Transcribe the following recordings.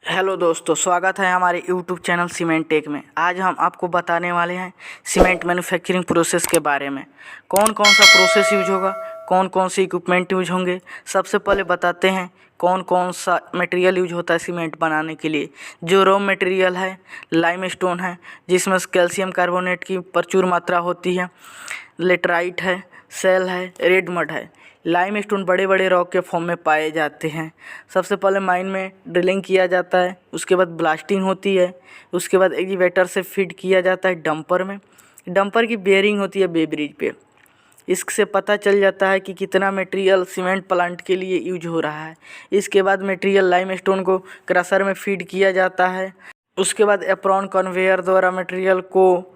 Hello दोस्तों, स्वागत है हमारे यूट्यूब चैनल सीमेंट टेक में। आज हम आपको बताने वाले हैं सीमेंट मैन्युफैक्चरिंग प्रोसेस के बारे में। कौन कौन सा प्रोसेस यूज होगा, कौन कौन से इक्विपमेंट यूज होंगे। सबसे पहले बताते हैं कौन कौन सा मटेरियल यूज होता है सीमेंट बनाने के लिए। जो रॉ मटेरियल है लाइमस्टोन है, जिसमें कैल्शियम कार्बोनेट की प्रचुर मात्रा होती है। लेटराइट है, सेल है, रेड मड है। लाइमस्टोन बड़े बड़े रॉक के फॉर्म में पाए जाते हैं। सबसे पहले माइन में ड्रिलिंग किया जाता है, उसके बाद ब्लास्टिंग होती है, उसके बाद एक्सीवेटर से फीड किया जाता है डंपर में। डंपर की बेयरिंग होती है बेब्रिज पे। इससे पता चल जाता है कि कितना मटेरियल सीमेंट प्लांट के लिए यूज हो रहा है। इसके बाद मटेरियल लाइमस्टोन को क्रशर में फीड किया जाता है। उसके बाद एप्रॉन कन्वेयर द्वारा मटेरियल को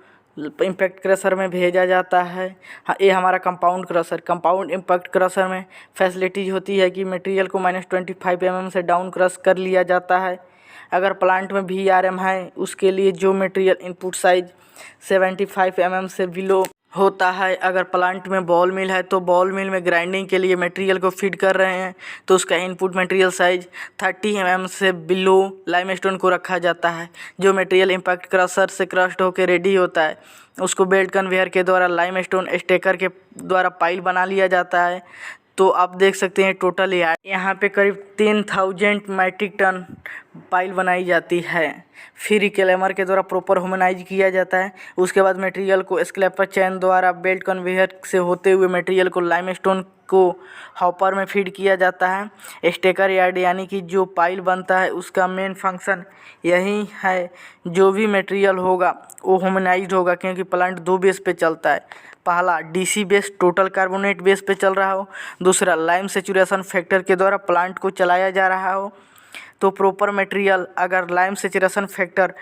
इम्पैक्ट क्रशर में भेजा जाता है। हाँ, ये हमारा कंपाउंड इम्पैक्ट क्रशर में फैसिलिटीज होती है कि मटेरियल को -25 mm से डाउन क्रश कर लिया जाता है। अगर प्लांट में VRM है, उसके लिए जो मटेरियल इनपुट साइज 75 mm से बिलो होता है। अगर प्लांट में बॉल मिल है तो बॉल मिल में ग्राइंडिंग के लिए मटेरियल को फीड कर रहे हैं तो उसका इनपुट मटेरियल साइज 30 mm से बिलो लाइमस्टोन को रखा जाता है। जो मटेरियल इम्पैक्ट क्रशर से क्रश्ड होकर रेडी होता है उसको बेल्ट कन्वेयर के द्वारा लाइमस्टोन स्टेकर के द्वारा पाइल बना लिया जाता है। तो आप देख सकते हैं टोटल यहाँ पे करीब 10,000 मैट्रिक टन पाइल बनाई जाती है। फिर रिक्लेमर के द्वारा प्रॉपर होमोनाइज किया जाता है। उसके बाद मटेरियल को स्क्लैपर चैन द्वारा बेल्ट कन्वेयर से होते हुए मटेरियल को लाइमस्टोन को हॉपर में फीड किया जाता है। स्टेकर यार्ड यानी कि जो पाइल बनता है उसका मेन फंक्शन यही है। जो भी मटेरियल होगा वो होमोनाइज्ड होगा, क्योंकि प्लांट 2 बेस पे चलता है। पहला DC base total carbonate base पे चल रहा हो, दूसरा लाइम सेचुरेशन फैक्टर के द्वारा प्लांट को चलाया जा रहा हो। तो प्रॉपर मटेरियल अगर लाइम सेचुरेशन फैक्टर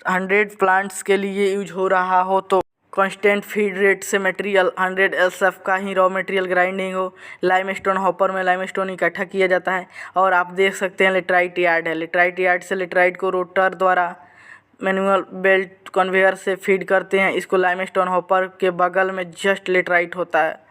100 प्लांट्स के लिए यूज हो रहा हो तो कांस्टेंट फीड रेट से मटेरियल 100 LSF का ही रॉ मटेरियल ग्राइंडिंग हो। लाइमस्टोन हॉपर में लाइमस्टोन इकट्ठा किया जाता है। और आप देख सकते हैं लेटराइट यार्ड है। लेटराइट यार्ड से लेटराइट को रोटर द्वारा मैनुअल बेल्ट कन्वेयर से फीड करते हैं। इसको लाइमस्टोन हॉपर के बगल में जस्ट लेटराइट होता है।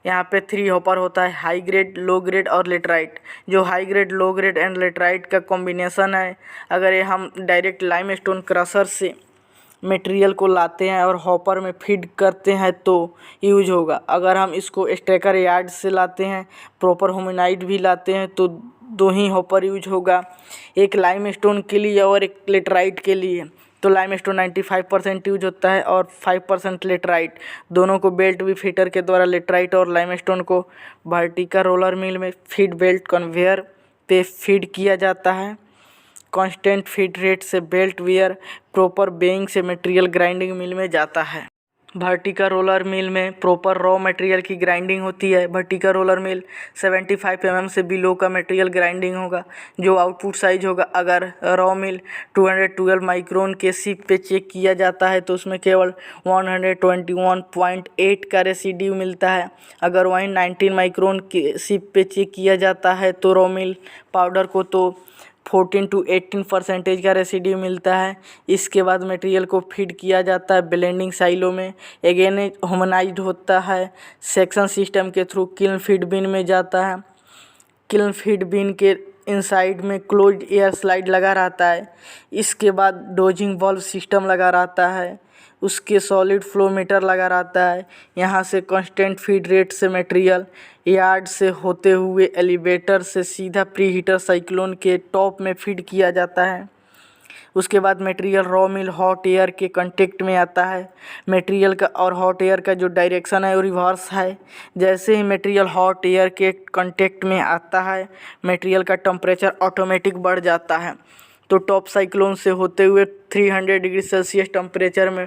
यहाँ पे 3 हॉपर होता है, हाई ग्रेड, लो ग्रेड और लेटराइट। जो high grade, low grade and laterite का कॉम्बिनेशन है, अगर ये हम डायरेक्ट लाइमस्टोन क्रशर से मटेरियल को लाते हैं और हॉपर में फीड करते हैं तो यूज होगा। अगर हम इसको स्टेकर यार्ड से लाते हैं, प्रॉपर होमोनाइड भी लाते हैं तो 2 ही हॉपर यूज होगा, एक लाइमस्टोन के लिए और एक लेटराइट के लिए। तो लाइमस्टोन 95% यूज होता है और 5% लेटराइट। दोनों को बेल्ट भी फीटर के द्वारा लेटराइट और लाइमस्टोन को वर्टिकल रोलर मिल में फीड बेल्ट कन्वेयर पे फीड किया जाता है। कांस्टेंट फीड रेट से बेल्ट वियर प्रॉपर बेइंग से मटेरियल ग्राइंडिंग मिल में जाता है। वर्टिकल रोलर मिल में प्रॉपर रॉ मटेरियल की ग्राइंडिंग होती है। वर्टिकल रोलर मिल 75 mm से बिलो का मटेरियल ग्राइंडिंग होगा। जो आउटपुट साइज होगा, अगर रॉ मिल 212 माइक्रोन के सीप पे चेक किया जाता है तो उसमें केवल 121.8 का रेसिड्यू मिलता है। अगर वहीं 19 माइक्रोन के सीप पे चेक किया जाता है तो रॉ मिल पाउडर को तो 14 to 18% का रेसिड्यू मिलता है। इसके बाद मटेरियल को फीड किया जाता है ब्लेंडिंग साइलो में। अगेन होमोनाइज्ड होता है, सेक्शन सिस्टम के थ्रू किल्न फीड बिन में जाता है। किल्न फीड बिन के इनसाइड में क्लोज्ड एयर स्लाइड लगा रहता है। इसके बाद डोजिंग वाल्व सिस्टम लगा रहता है। उसके सॉलिड फ्लो मीटर लगा रहता है। यहाँ से कांस्टेंट फीड रेट से मटेरियल यार्ड से होते हुए एलिवेटर से सीधा प्री हीटर साइक्लोन के टॉप में फीड किया जाता है। उसके बाद मटेरियल रॉ मिल हॉट एयर के कांटेक्ट में आता है। मटेरियल का और हॉट एयर का जो डायरेक्शन है वो रिवर्स है। जैसे ही मटेरियल हॉट एयर के कांटेक्ट में आता है, मटेरियल का टेम्परेचर ऑटोमेटिक बढ़ जाता है। तो टॉप साइक्लोन से होते हुए 300 डिग्री सेल्सियस टेम्परेचर में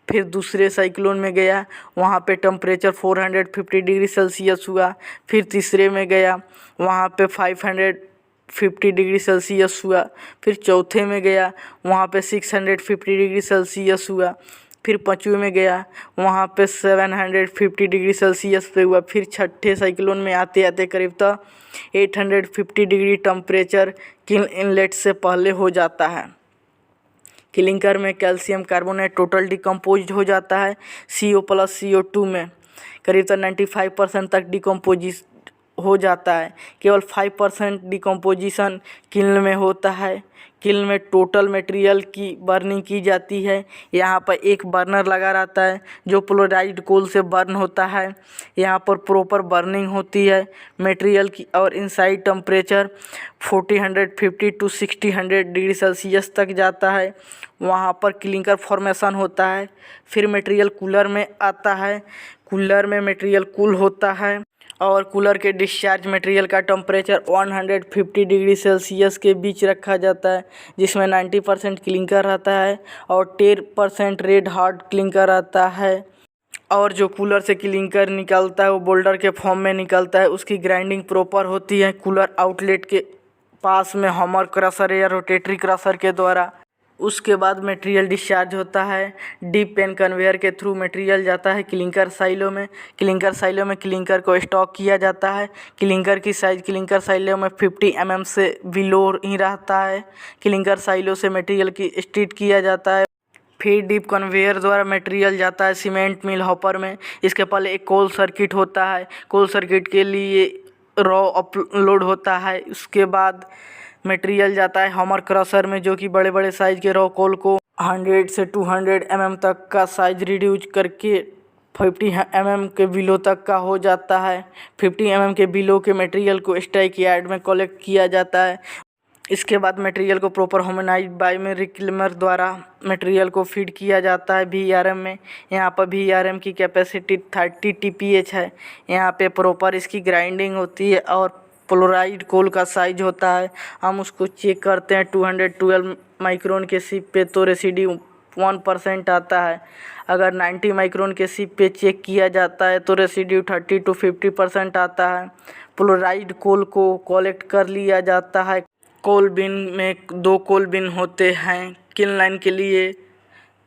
फिर दूसरे साइक्लोन में गया, वहाँ पे टेम्परेचर 450 डिग्री सेल्सियस हुआ। फिर तीसरे में गया, वहाँ पे 550 डिग्री सेल्सियस हुआ। फिर चौथे में गया, वहाँ पे 650 डिग्री सेल्सियस हुआ। फिर पाँचवें में गया, वहाँ पे 750 डिग्री सेल्सियस पे हुआ। फिर छठे साइक्लोन में आते आते करीब तक 850 डिग्री टेम्परेचर किल्न इनलेट से पहले हो जाता है। क्लिंकर में कैल्शियम कार्बोनेट टोटल डिकम्पोज हो जाता है। CO+ CO2 में करीब 95% तक डिकम्पोजिट हो जाता है। केवल 5% डिकम्पोजिशन किल्न में होता है। किल्न में टोटल मटेरियल की बर्निंग की जाती है। यहाँ पर एक बर्नर लगा रहता है जो पोलराइज्ड कोल से बर्न होता है। यहाँ पर प्रॉपर बर्निंग होती है मटेरियल की और inside temperature 4050 to 60 degree Celsius तक जाता है। वहाँ पर क्लिंकर फॉर्मेशन होता है। फिर मटेरियल कूलर में आता है। कूलर में मटेरियल कूल होता है और कूलर के डिस्चार्ज मटेरियल का टेम्परेचर 150 डिग्री सेल्सियस के बीच रखा जाता है, जिसमें 90% क्लिंकर रहता है और 10% रेड हार्ड क्लिंकर रहता है। और जो कूलर से क्लिंकर निकलता है वो बोल्डर के फॉर्म में निकलता है। उसकी ग्राइंडिंग प्रॉपर होती है कूलर आउटलेट के पास में हैमर क्रशर या रोटेटरी क्रशर के द्वारा। उसके बाद मटेरियल डिस्चार्ज होता है। डीप पेन कन्वेयर के थ्रू मटेरियल जाता है क्लिंकर साइलो में। क्लिंकर साइलो में क्लिंकर को स्टॉक किया जाता है। क्लिंकर की साइज़ क्लिंकर साइलो में 50 mm से बिलो ही रहता है। क्लिंकर साइलो से मटेरियल की स्ट्रीट किया जाता है। फिर डीप कन्वेयर द्वारा मटेरियल जाता है सीमेंट मिल हॉपर में। इसके पहले एक कोल सर्किट होता है। कोल सर्किट के लिए रॉ अपलोड होता है। उसके बाद मटेरियल जाता है हैमर क्रशर में, जो कि बड़े बड़े साइज़ के रॉ कोल को 100 से 200 mm तक का साइज रिड्यूस करके 50 mm के बिलो तक का हो जाता है। 50 mm के बिलो के मटेरियल को स्टैक यार्ड में कलेक्ट किया जाता है। इसके बाद मटेरियल को प्रॉपर होमोनाइज्ड बायोरिक्लेमर द्वारा मटेरियल को फीड किया जाता है VRM में। यहाँ पर VRM की कैपेसिटी 30 TPH है। यहाँ पे प्रॉपर इसकी ग्राइंडिंग होती है और पोलराइज्ड कोल का साइज होता है। हम उसको चेक करते हैं 212 माइक्रोन के सिप पे तो रेसिड्यू 1% आता है। अगर 90 माइक्रोन के सिप पे चेक किया जाता है तो रेसिड्यू 30 to 50% आता है। पोलराइज्ड कोल को कलेक्ट कर लिया जाता है। कोल बिन में 2 कोल बिन होते हैं, किल्न लाइन के लिए,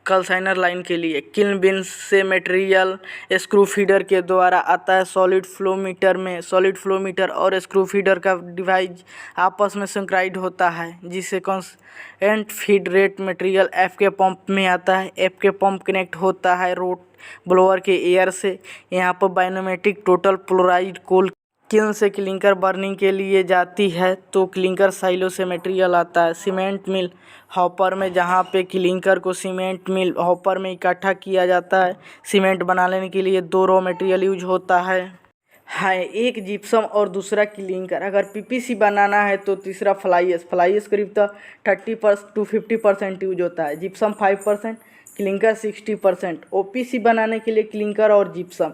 कैल्साइनर लाइन के लिए। किल्न बिन से मटेरियल स्क्रू फीडर के द्वारा आता है सॉलिड फ्लो मीटर में। सॉलिड फ्लो मीटर और स्क्रू फीडर का डिवाइस आपस में सिंक्राइड होता है, जिससे constant feed rate material F के पंप में आता है। एफ के पंप कनेक्ट होता है रोट ब्लोअर के एयर से। यहाँ पर बायोमेट्रिक टोटल पोलराइज्ड कोल किल्न से क्लिंकर बर्निंग के लिए जाती है तो क्लिंकर साइलो से मटेरियल आता है सीमेंट मिल हॉपर में, जहाँ पे क्लिंकर को सीमेंट मिल हॉपर में इकट्ठा किया जाता है। सीमेंट बनाने के लिए 2 रॉ मटेरियल यूज होता है एक जिप्सम और दूसरा क्लिंकर। अगर PPC बनाना है तो तीसरा फ्लाई एश करीब 30% to 50% यूज होता है। Gypsum 5%, clinker 60%। OPC बनाने के लिए क्लिंकर और जिप्सम।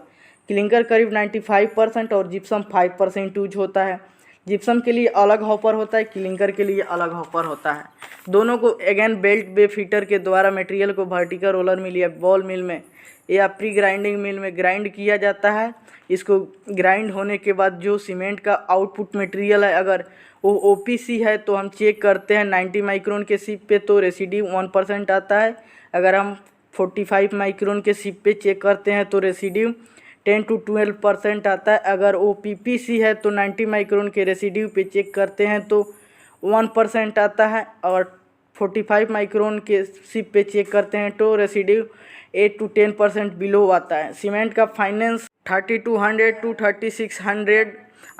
क्लिंकर करीब 95% और जिप्सम 5% यूज होता है। जिप्सम के लिए अलग हॉपर होता है, क्लिंकर के लिए अलग हॉपर होता है। दोनों को अगेन बेल्ट बे फीटर के द्वारा मटेरियल को वर्टिकल रोलर मिल या बॉल मिल में या प्री ग्राइंडिंग मिल में ग्राइंड किया जाता है। इसको ग्राइंड होने के बाद जो सीमेंट का आउटपुट मटेरियल है, अगर वो OPC है तो हम चेक करते हैं 90 माइक्रोन के सिप पे तो रेसिड्यू 1% आता है। अगर हम 45 माइक्रोन के सिप पे चेक करते हैं तो रेसिड्यू 10 to 12% आता है। अगर वो PPC है तो 90 माइक्रोन के रेसिड्यू पे चेक करते हैं तो 1% आता है और 45 माइक्रोन के सिप पे चेक करते हैं तो रेसिड्यू 8 to 10% बिलो आता है। सीमेंट का फाइनेंस 3200 to 3600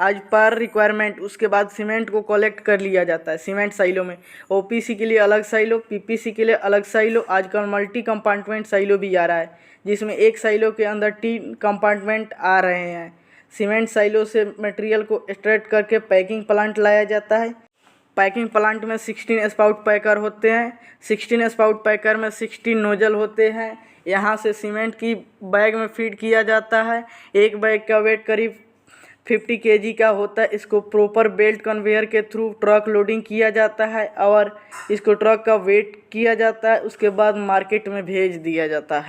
आज पर रिक्वायरमेंट। उसके बाद सीमेंट को कलेक्ट कर लिया जाता है सीमेंट साइलो में। OPC के लिए अलग साइलो, PPC के लिए अलग साइलो। आजकल मल्टी कंपार्टमेंट साइलो भी आ रहा है, जिसमें एक साइलो के अंदर 3 कंपार्टमेंट आ रहे हैं। सीमेंट साइलो से मटेरियल को एक्सट्रैक्ट करके पैकिंग प्लांट लाया जाता है। पैकिंग प्लांट में 16 स्पाउट पैकर होते हैं। 16 स्पाउट पैकर में 16 नोजल होते हैं। यहाँ से सीमेंट की बैग में फीड किया जाता है। एक बैग का वेट करीब 50 kg का होता है। इसको प्रॉपर बेल्ट कन्वेयर के थ्रू ट्रक लोडिंग किया जाता है और इसको ट्रक का वेट किया जाता है। उसके बाद मार्केट में भेज दिया जाता है।